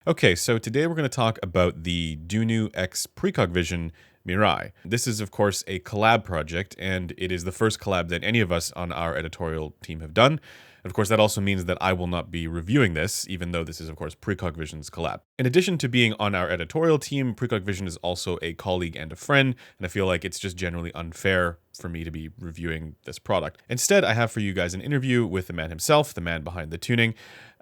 Okay, so today we're going to talk about the Dunu X Precogvision Mirai. This is, of course, a collab project, and it is the first collab that any of us on our editorial team have done. And of course, that also means that I will not be reviewing this, even though this is, of course, Precogvision's collab. In addition to being on our editorial team, Precogvision is also a colleague and a friend, and I feel like it's just generally unfair for me to be reviewing this product. Instead, I have for you guys an interview with the man himself, the man behind the tuning.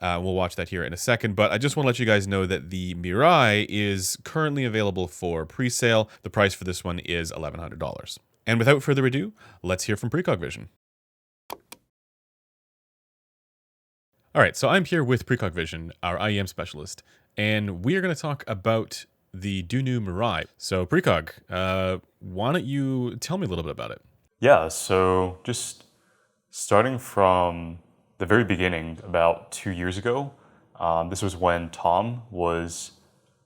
We'll watch that here in a second, but I just want to let you guys know that the Mirai is currently available for pre-sale. The price for this one is $1,100. And without further ado, let's hear from Precogvision. All right, so I'm here with Precogvision, our IEM specialist, and we are going to talk about the Dunu Mirai. So Precog, why don't you tell me a little bit about it? Yeah, so just starting from the very beginning, about 2 years ago, this was when Tom was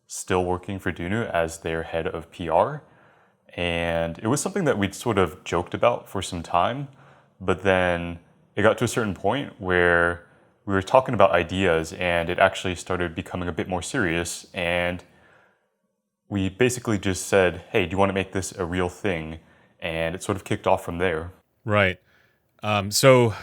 still working for Dunu as their head of PR. And it was something that we'd sort of joked about for some time, but then it got to a certain point where we were talking about ideas and it actually started becoming a bit more serious. And we basically just said, hey, do you want to make this a real thing? And it sort of kicked off from there. Right. So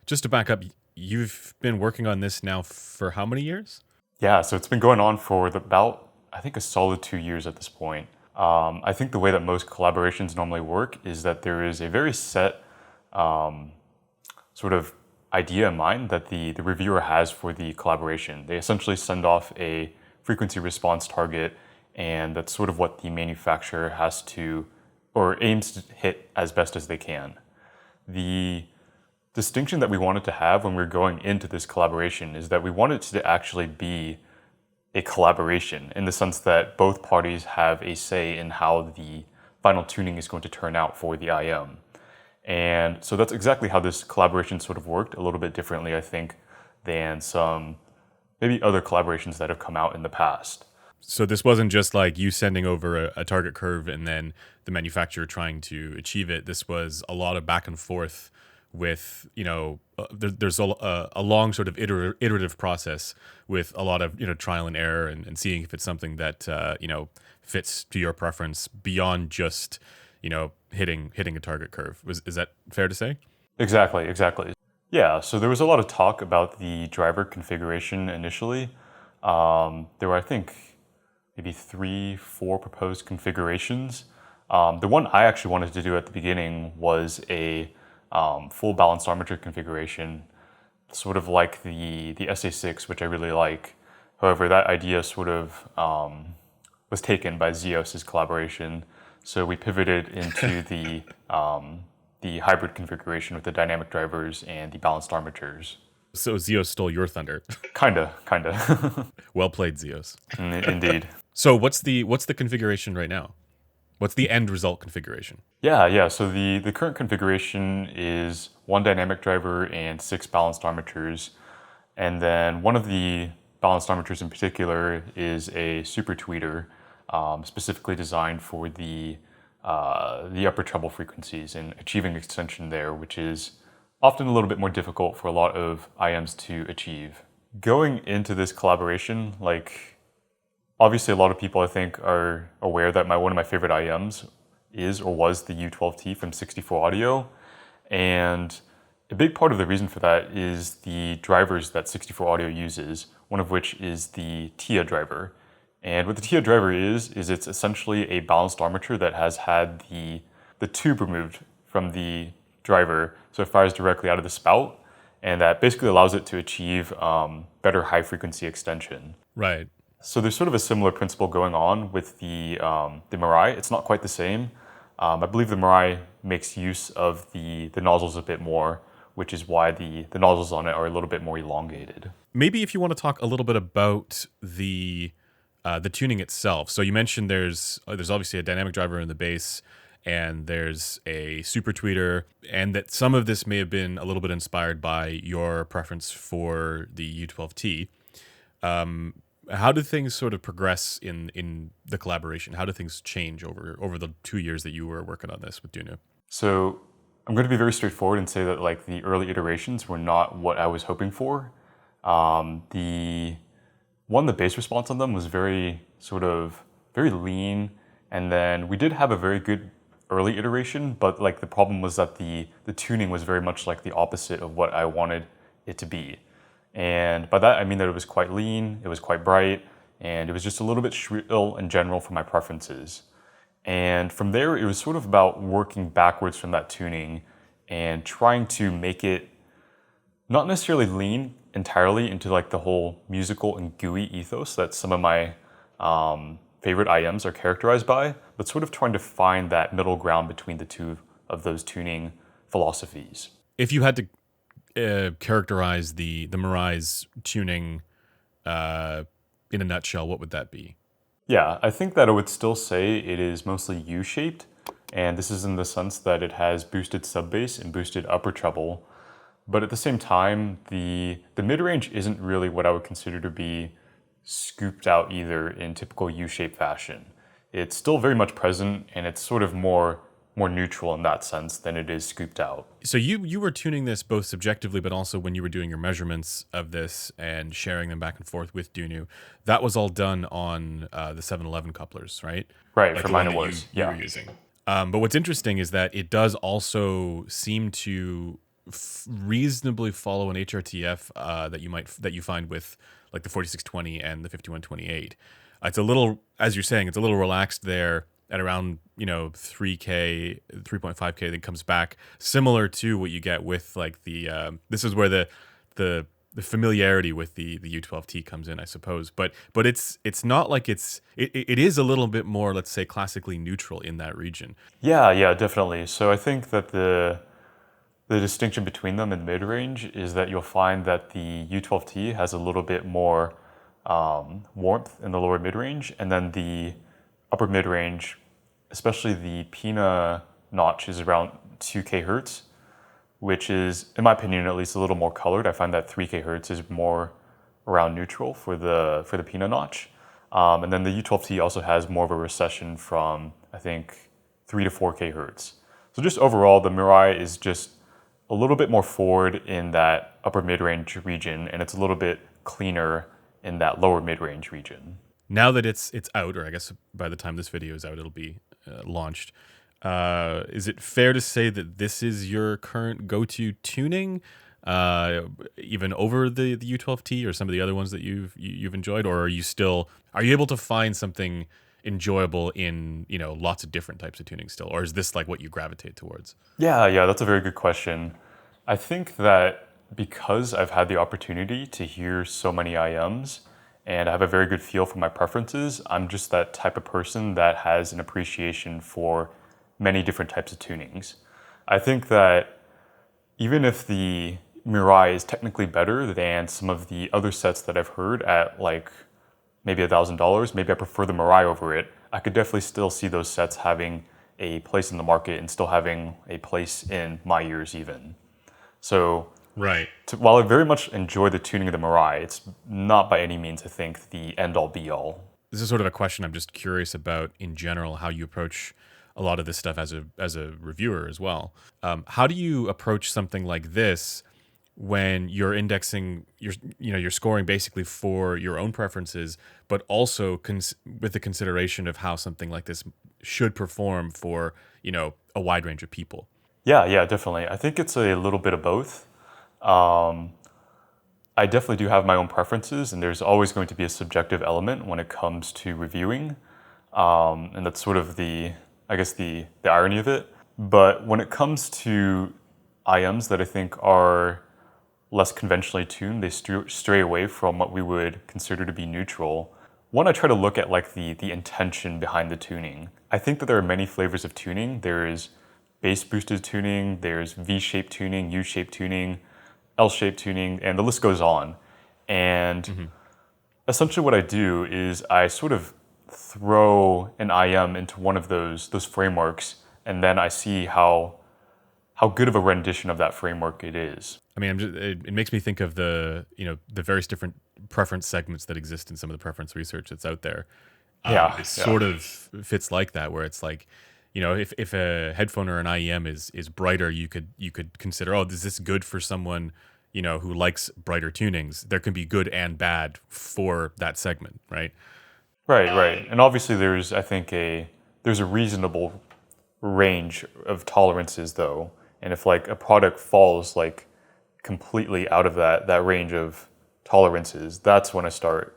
just to back up, you've been working on this now for how many years? Yeah, so it's been going on for about, I think, a solid 2 years at this point. I think the way that most collaborations normally work is that there is a very set sort of idea in mind that the reviewer has for the collaboration. They essentially send off a frequency response target, and that's sort of what the manufacturer has to, or aims to hit as best as they can. The distinction that we wanted to have when we were going into this collaboration is that we wanted to actually be a collaboration in the sense that both parties have a say in how the final tuning is going to turn out for the IM. And so that's exactly how this collaboration sort of worked, a little bit differently, I think, than some maybe other collaborations that have come out in the past. So this wasn't just like you sending over a target curve and then the manufacturer trying to achieve it. This was a lot of back and forth with, there's a long sort of iterative process with a lot of, trial and error and seeing if it's something that, fits to your preference beyond just, hitting a target curve. Is that fair to say? Exactly. Yeah, so there was a lot of talk about the driver configuration initially. There were, I think, maybe 3-4 proposed configurations. The one I actually wanted to do at the beginning was a full balanced armature configuration, sort of like the SA6, which I really like. However, that idea sort of was taken by Zeos's collaboration, so we pivoted into the hybrid configuration with the dynamic drivers and the balanced armatures. So Zeos stole your thunder. Kinda. Well played, Zeos. Indeed. So what's the configuration right now? What's the end result configuration? Yeah. So the current configuration is 1 dynamic driver and 6 balanced armatures. And then one of the balanced armatures in particular is a super tweeter, specifically designed for the upper treble frequencies and achieving extension there, which is often a little bit more difficult for a lot of IMs to achieve. Going into this collaboration, obviously, a lot of people, I think, are aware that one of my favorite IMs is or was the U12T from 64 Audio. And a big part of the reason for that is the drivers that 64 Audio uses, one of which is the TIA driver. And what the TIA driver is it's essentially a balanced armature that has had the tube removed from the driver, so it fires directly out of the spout, and that basically allows it to achieve better high-frequency extension. Right. So there's sort of a similar principle going on with the Mirai. It's not quite the same. I believe the Mirai makes use of the nozzles a bit more, which is why the nozzles on it are a little bit more elongated. Maybe if you want to talk a little bit about the tuning itself. So you mentioned there's obviously a dynamic driver in the base, and there's a super tweeter, and that some of this may have been a little bit inspired by your preference for the U12T. How did things sort of progress in the collaboration? How did things change over the 2 years that you were working on this with Dunu? So I'm going to be very straightforward and say that the early iterations were not what I was hoping for. The one, the bass response on them was very very lean, and then we did have a very good early iteration, but like the problem was that the tuning was very much like the opposite of what I wanted it to be. And by that I mean that it was quite lean, it was quite bright, and it was just a little bit shrill in general for my preferences. And from there, it was sort of about working backwards from that tuning and trying to make it not necessarily lean entirely into like the whole musical and gooey ethos that some of my favorite IMs are characterized by, but sort of trying to find that middle ground between the two of those tuning philosophies. If you had to characterize the Mirai's tuning in a nutshell, what would that be? Yeah, I think that I would still say it is mostly U-shaped, and this is in the sense that it has boosted sub-bass and boosted upper treble. But at the same time, the mid-range isn't really what I would consider to be scooped out either in typical U-shaped fashion. It's still very much present, and it's sort of more neutral in that sense than it is scooped out. So you were tuning this both subjectively, but also when you were doing your measurements of this and sharing them back and forth with Dunu, that was all done on the 711 couplers, right? Right, Like for the mine one it that was. you were using. But what's interesting is that it does also seem to reasonably follow an HRTF that you find with like the 4620 and the 5128. It's a little, as you're saying, it's a little relaxed there at around 3K, 3.5K. That comes back similar to what you get with like the this is where the familiarity with the U12T comes in, I suppose. But it's not like it is a little bit more, let's say, classically neutral in that region. Yeah, definitely. So I think that the distinction between them in the mid-range is that you'll find that the U12T has a little bit more warmth in the lower mid-range, and then the upper mid-range, especially the Pina notch, is around 2K hertz, which is, in my opinion, at least a little more colored. I find that 3K hertz is more around neutral for the Pina notch. And then the U12T also has more of a recession from, I think, 3 to 4K hertz. So just overall, the Mirai is just a little bit more forward in that upper mid-range region, and it's a little bit cleaner in that lower mid-range region. Now that it's out, or I guess by the time this video is out, it'll be launched. Is it fair to say that this is your current go-to tuning, even over the U12T or some of the other ones that you've enjoyed, or are you able to find something enjoyable in lots of different types of tuning still, or is this like what you gravitate towards? Yeah, that's a very good question. I think that because I've had the opportunity to hear so many IMs and I have a very good feel for my preferences, I'm just that type of person that has an appreciation for many different types of tunings. I think that even if the Mirai is technically better than some of the other sets that I've heard at like maybe $1,000, maybe I prefer the Mirai over it, I could definitely still see those sets having a place in the market and still having a place in my ears even. So right. While I very much enjoy the tuning of the Mirai, it's not by any means, I think, the end-all be-all. This is sort of a question I'm just curious about in general, how you approach a lot of this stuff as a reviewer as well. How do you approach something like this when you're indexing, you're scoring basically for your own preferences, but also with the consideration of how something like this should perform for a wide range of people? Yeah, definitely. I think it's a little bit of both. I definitely do have my own preferences, and there's always going to be a subjective element when it comes to reviewing, and that's sort of the irony of it. But when it comes to IMs that I think are less conventionally tuned, they stray away from what we would consider to be neutral. One, I try to look at like the intention behind the tuning. I think that there are many flavors of tuning. There is bass boosted tuning, there's V-shaped tuning, U-shaped tuning, L-shaped tuning, and the list goes on. And essentially what I do is I sort of throw an IM into one of those frameworks, and then I see how good of a rendition of that framework it is. I mean, it makes me think of the various different preference segments that exist in some of the preference research that's out there. It sort of fits like that, where it's like, if a headphone or an IEM is brighter, you could consider, oh, is this good for someone, who likes brighter tunings, there can be good and bad for that segment, right? Right. And obviously there's a reasonable range of tolerances though. And if like a product falls like completely out of that range of tolerances, that's when I start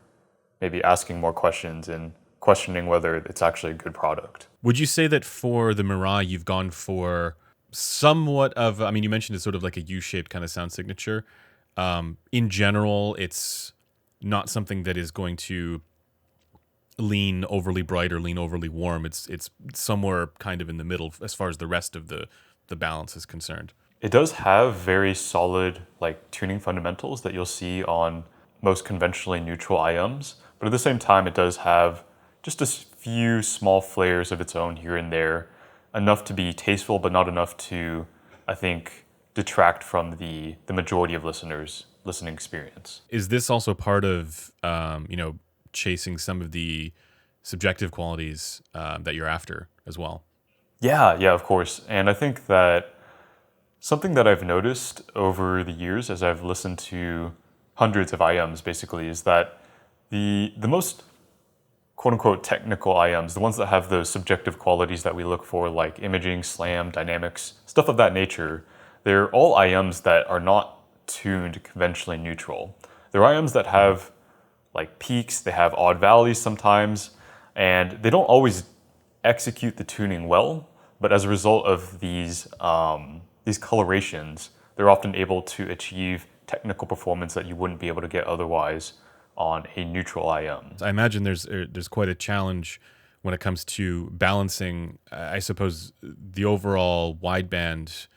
maybe asking more questions and questioning whether it's actually a good product. Would you say that for the Mirai, you've gone for somewhat of, I mean, you mentioned it's sort of like a U-shaped kind of sound signature. In general, it's not something that is going to lean overly bright or lean overly warm. It's somewhere kind of in the middle as far as the rest of the balance is concerned. It does have very solid like tuning fundamentals that you'll see on most conventionally neutral IMs, but at the same time it does have just a few small flares of its own here and there, enough to be tasteful but not enough to, I think, detract from the majority of listeners' listening experience. Is this also part of chasing some of the subjective qualities that you're after as well? Yeah, of course. And I think that something that I've noticed over the years as I've listened to hundreds of IMs basically is that the most quote unquote technical IMs, the ones that have those subjective qualities that we look for, like imaging, slam, dynamics, stuff of that nature, they're all IMs that are not tuned conventionally neutral. They're IMs that have like peaks, they have odd valleys sometimes, and they don't always execute the tuning well, but as a result of these colorations, they're often able to achieve technical performance that you wouldn't be able to get otherwise on a neutral IM. I imagine there's quite a challenge when it comes to balancing, I suppose, the overall wideband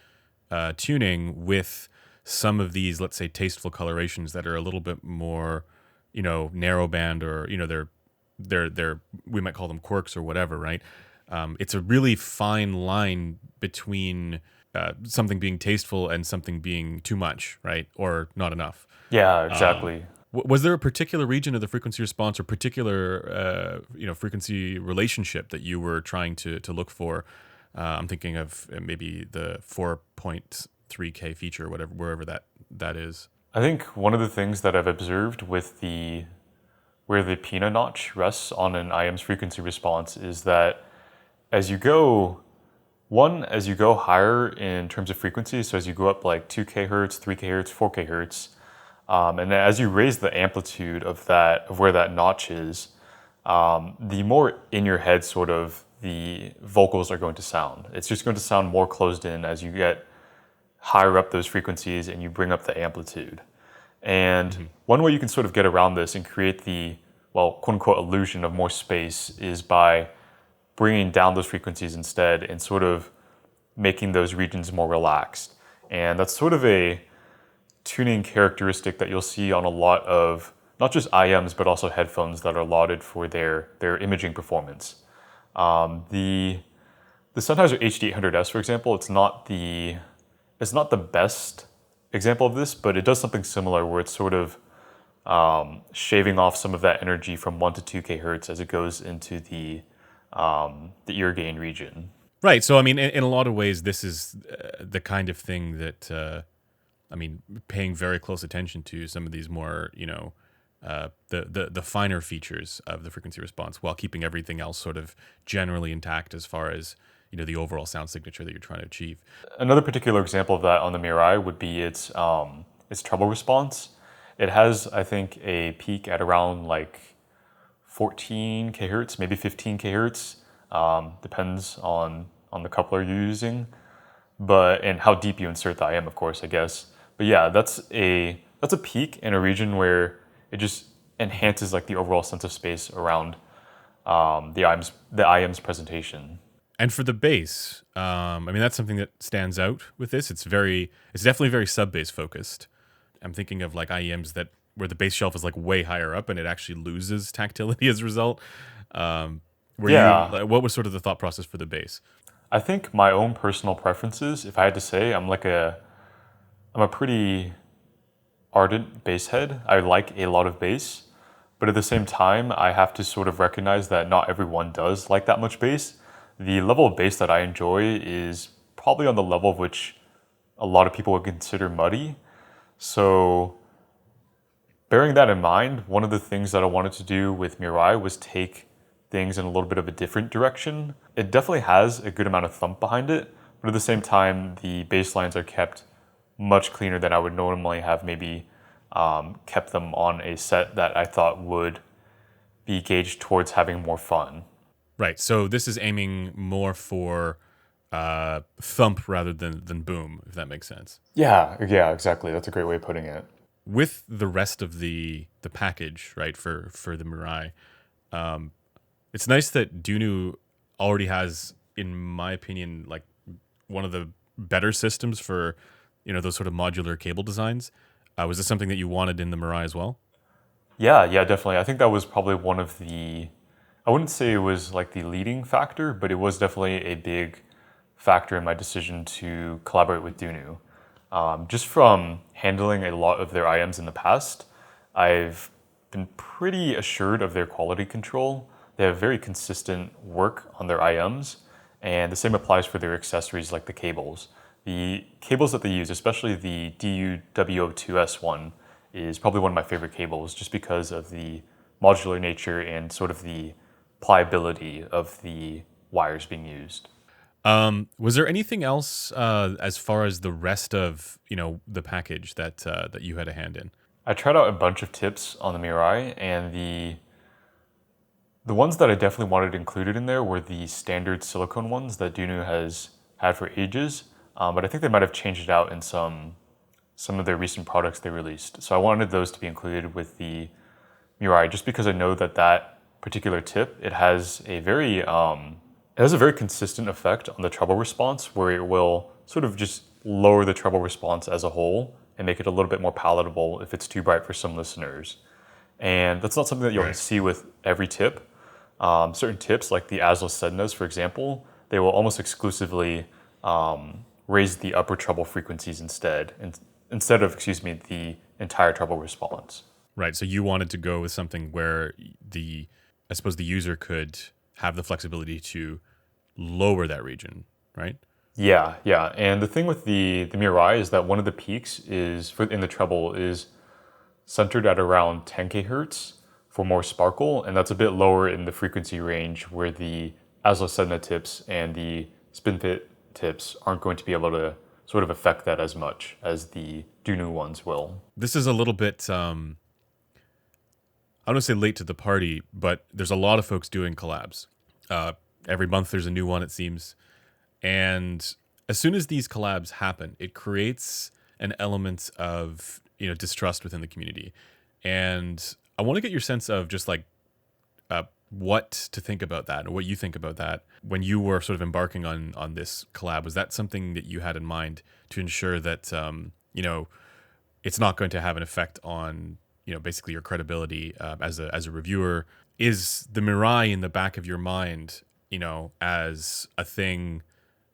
tuning with some of these, let's say, tasteful colorations that are a little bit more, narrow band, or they're we might call them quirks or whatever, right? It's a really fine line between something being tasteful and something being too much, right, or not enough. Yeah, exactly. Was there a particular region of the frequency response or particular frequency relationship that you were trying to look for? I'm thinking of maybe the 4.3K feature, whatever, wherever that is. I think one of the things that I've observed with where the Pina notch rests on an IM's frequency response is that as you go higher in terms of frequency, so as you go up like 2K hertz, 3K hertz, 4K hertz, and as you raise the amplitude of where that notch is, the more in your head sort of the vocals are going to sound. It's just going to sound more closed in as you get higher up those frequencies and you bring up the amplitude. And one way you can sort of get around this and create the, well, quote unquote, illusion of more space is by bringing down those frequencies instead and sort of making those regions more relaxed. And that's sort of a tuning characteristic that you'll see on a lot of not just IMs but also headphones that are lauded for their imaging performance. The Sennheiser HD800S, for example, it's not the best example of this, but it does something similar where it's sort of shaving off some of that energy from 1 to 2K hertz as it goes into the ear gain region. Right. So, I mean, in a lot of ways, this is the kind of thing that, paying very close attention to some of these more, the finer features of the frequency response while keeping everything else sort of generally intact as far as, the overall sound signature that you're trying to achieve. Another particular example of that on the Mirai would be its treble response. It has, I think, a peak at around like 14K hertz, maybe 15K hertz. Depends on the coupler you're using, and how deep you insert the IM, of course, I guess. But yeah, that's a peak in a region where it just enhances like the overall sense of space around the IM's presentation. And for the bass, that's something that stands out with this. It's definitely very sub-bass focused. I'm thinking of like IEMs where the bass shelf is like way higher up and it actually loses tactility as a result. What was sort of the thought process for the bass? I think my own personal preferences, if I had to say, I'm a pretty ardent bass head. I like a lot of bass, but at the same time, I have to sort of recognize that not everyone does like that much bass. The level of bass that I enjoy is probably on the level of which a lot of people would consider muddy. So bearing that in mind, one of the things that I wanted to do with Mirai was take things in a little bit of a different direction. It definitely has a good amount of thump behind it, but at the same time, the bass lines are kept much cleaner than I would normally have maybe kept them on a set that I thought would be gauged towards having more fun. Right. So this is aiming more for thump rather than boom, if that makes sense. Yeah, exactly. That's a great way of putting it. With the rest of the package, right, for the Mirai, it's nice that Dunu already has, in my opinion, like one of the better systems for, those sort of modular cable designs. Was this something that you wanted in the Mirai as well? Yeah, definitely. I think that was probably one of the, I wouldn't say it was like the leading factor, but it was definitely a big factor in my decision to collaborate with Dunu. Just from handling a lot of their IMs in the past, I've been pretty assured of their quality control. They have very consistent work on their IMs, and the same applies for their accessories like the cables. The cables that they use, especially the DUWO2S one, is probably one of my favorite cables just because of the modular nature and sort of the pliability of the wires being used. Was there anything else as far as the rest of the package that you had a hand in? I tried out a bunch of tips on the Mirai, and the ones that I definitely wanted included in there were the standard silicone ones that Dunu has had for ages, but I think they might have changed it out in some of their recent products they released. So I wanted those to be included with the Mirai, just because I know that that particular tip, it has a very consistent effect on the treble response, where it will sort of just lower the treble response as a whole and make it a little bit more palatable if it's too bright for some listeners. And that's not something that you'll Right. see with every tip. Certain tips, like the Asla Sednas, for example, they will almost exclusively raise the upper treble frequencies instead of, the entire treble response. Right. So you wanted to go with something where I suppose the user could have the flexibility to lower that region, right? Yeah. And the thing with the Mirai is that one of the peaks in the treble is centered at around 10 kHz for more sparkle, and that's a bit lower in the frequency range where the Asla Sedna tips and the SpinFit tips aren't going to be able to sort of affect that as much as the Dunu ones will. This is a little bit I don't want to say late to the party, but there's a lot of folks doing collabs. Every month there's a new one, it seems. And as soon as these collabs happen, it creates an element of distrust within the community. And I want to get your sense of just like what to think about that, or what you think about that when you were sort of embarking on this collab. Was that something that you had in mind to ensure that it's not going to have an effect on basically your credibility as a reviewer? Is the Mirai in the back of your mind as a thing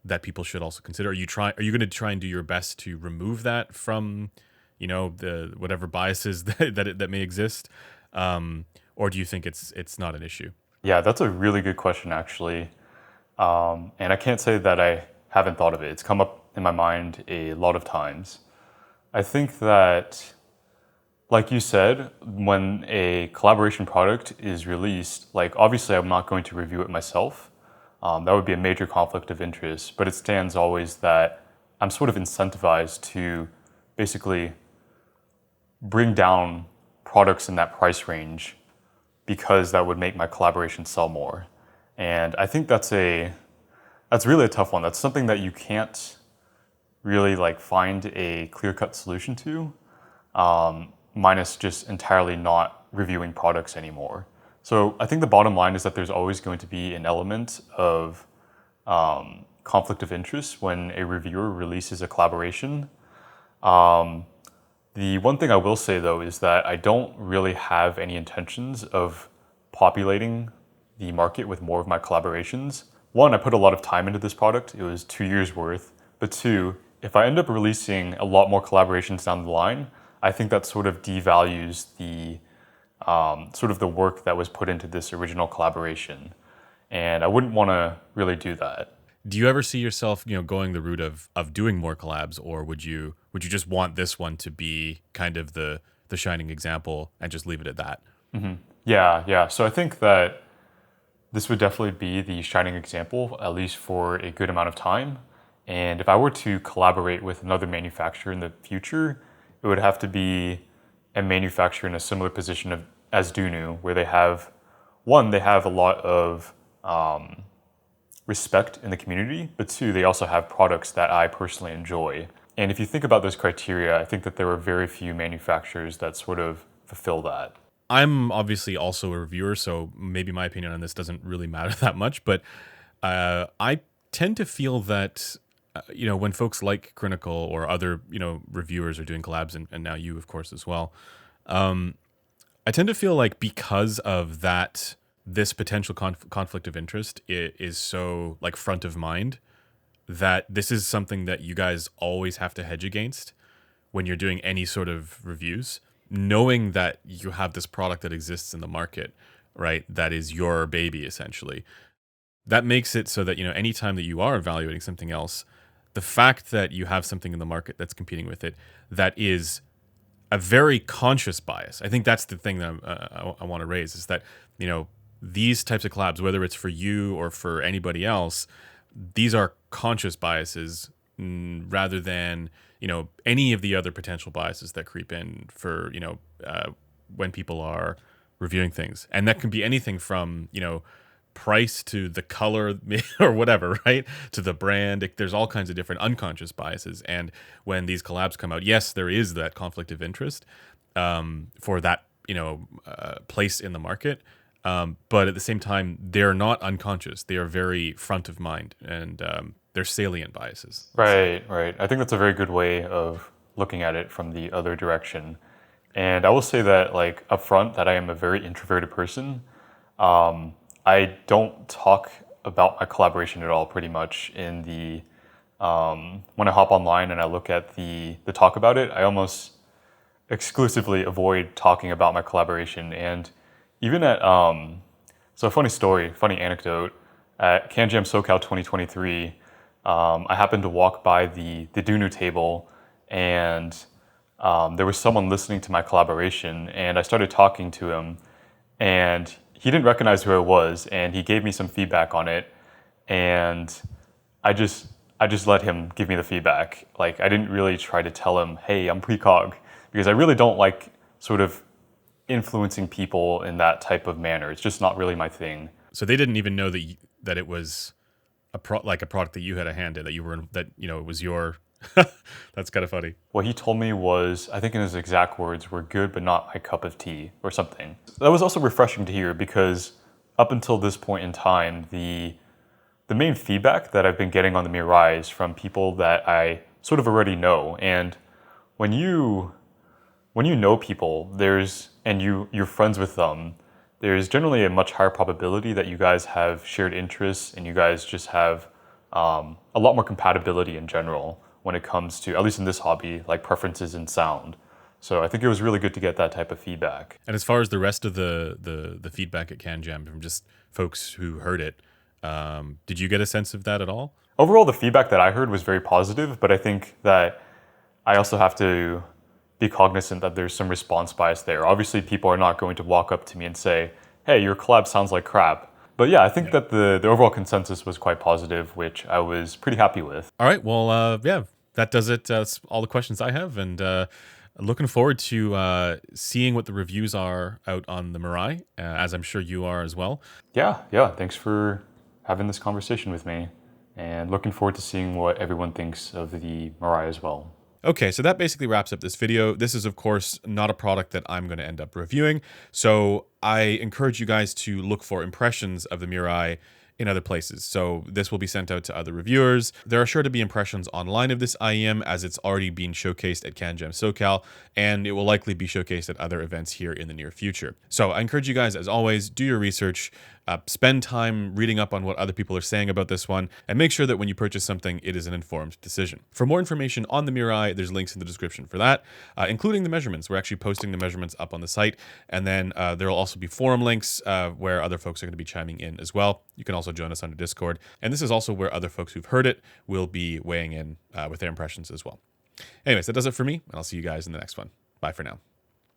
that people should also consider? Are you going to try and do your best to remove that from the whatever biases that may exist, or do you think it's not an issue? Yeah, that's a really good question, actually. And I can't say that I haven't thought of it. It's come up in my mind a lot of times. I think that, like you said, when a collaboration product is released, like obviously I'm not going to review it myself. That would be a major conflict of interest, but it stands always that I'm sort of incentivized to basically bring down products in that price range because that would make my collaboration sell more. And I think that's really a tough one. That's something that you can't really like find a clear-cut solution to, minus just entirely not reviewing products anymore. So I think the bottom line is that there's always going to be an element of conflict of interest when a reviewer releases a collaboration. The one thing I will say, though, is that I don't really have any intentions of populating the market with more of my collaborations. One, I put a lot of time into this product. It was 2 years worth. But two, if I end up releasing a lot more collaborations down the line, I think that sort of devalues the sort of the work that was put into this original collaboration. And I wouldn't want to really do that. Do you ever see yourself, going the route of doing more collabs, or would you just want this one to be kind of the shining example and just leave it at that? Yeah, yeah. So I think that this would definitely be the shining example, at least for a good amount of time. And if I were to collaborate with another manufacturer in the future, it would have to be a manufacturer in a similar position as Dunu, where they have a lot of respect in the community, but two, they also have products that I personally enjoy. And if you think about those criteria, I think that there are very few manufacturers that sort of fulfill that. I'm obviously also a reviewer, so maybe my opinion on this doesn't really matter that much, but I tend to feel that when folks like Critical or other reviewers are doing collabs, and now you of course as well, I tend to feel like because of that, this potential conflict of interest is so like front of mind, that this is something that you guys always have to hedge against when you're doing any sort of reviews, knowing that you have this product that exists in the market, right? That is your baby essentially. That makes it so that, anytime that you are evaluating something else, the fact that you have something in the market that's competing with it, that is a very conscious bias. I think that's the thing that I want to raise, is that, these types of collabs, whether it's for you or for anybody else, these are conscious biases, rather than any of the other potential biases that creep in for when people are reviewing things, and that can be anything from price to the color or whatever, right, to the brand. There's all kinds of different unconscious biases, and when these collabs come out, yes, there is that conflict of interest for that place in the market. But at the same time, they're not unconscious. They are very front of mind, and they're salient biases. Right, right. I think that's a very good way of looking at it from the other direction. And I will say that, like, upfront, that I am a very introverted person. I don't talk about my collaboration at all, pretty much. When I hop online and I look at the talk about it, I almost exclusively avoid talking about my collaboration. And even at so a funny anecdote, at CanJam SoCal 2023, I happened to walk by the Dunu table, and there was someone listening to my collaboration, and I started talking to him, and he didn't recognize who I was, and he gave me some feedback on it, and I just let him give me the feedback. Like, I didn't really try to tell him, hey, I'm precog, because I really don't like sort of influencing people in that type of manner. It's just not really my thing. So they didn't even know that it was a product that you had a hand in, that you were it was your. That's kind of funny. What he told me was, I think in his exact words, were good but not my cup of tea, or something. That was also refreshing to hear, because up until this point in time, the main feedback that I've been getting on the Mirai is from people that I sort of already know. And when you know people, you're friends with them, there's generally a much higher probability that you guys have shared interests, and you guys just have a lot more compatibility in general when it comes to, at least in this hobby, like preferences in sound. So I think it was really good to get that type of feedback. And as far as the rest of the feedback at CanJam from just folks who heard it, did you get a sense of that at all? Overall, the feedback that I heard was very positive, but I think that I also have to be cognizant that there's some response bias there. Obviously, people are not going to walk up to me and say, hey, your collab sounds like crap. But yeah, I think that the overall consensus was quite positive, which I was pretty happy with. All right, well, yeah, that does it. That's all the questions I have, and looking forward to seeing what the reviews are out on the Mirai, as I'm sure you are as well. Yeah, thanks for having this conversation with me, and looking forward to seeing what everyone thinks of the Mirai as well. Okay, so that basically wraps up this video. This is, of course, not a product that I'm going to end up reviewing, so I encourage you guys to look for impressions of the Mirai in other places. So this will be sent out to other reviewers. There are sure to be impressions online of this IEM, as it's already been showcased at CanJam SoCal, and it will likely be showcased at other events here in the near future. So I encourage you guys, as always, do your research, spend time reading up on what other people are saying about this one, and make sure that when you purchase something, it is an informed decision. For more information on the Mirai, there's links in the description for that, including the measurements. We're actually posting the measurements up on the site, and then there will also be forum links where other folks are going to be chiming in as well. You can also also join us on the Discord. And this is also where other folks who've heard it will be weighing in with their impressions as well. Anyways, that does it for me, and I'll see you guys in the next one. Bye for now.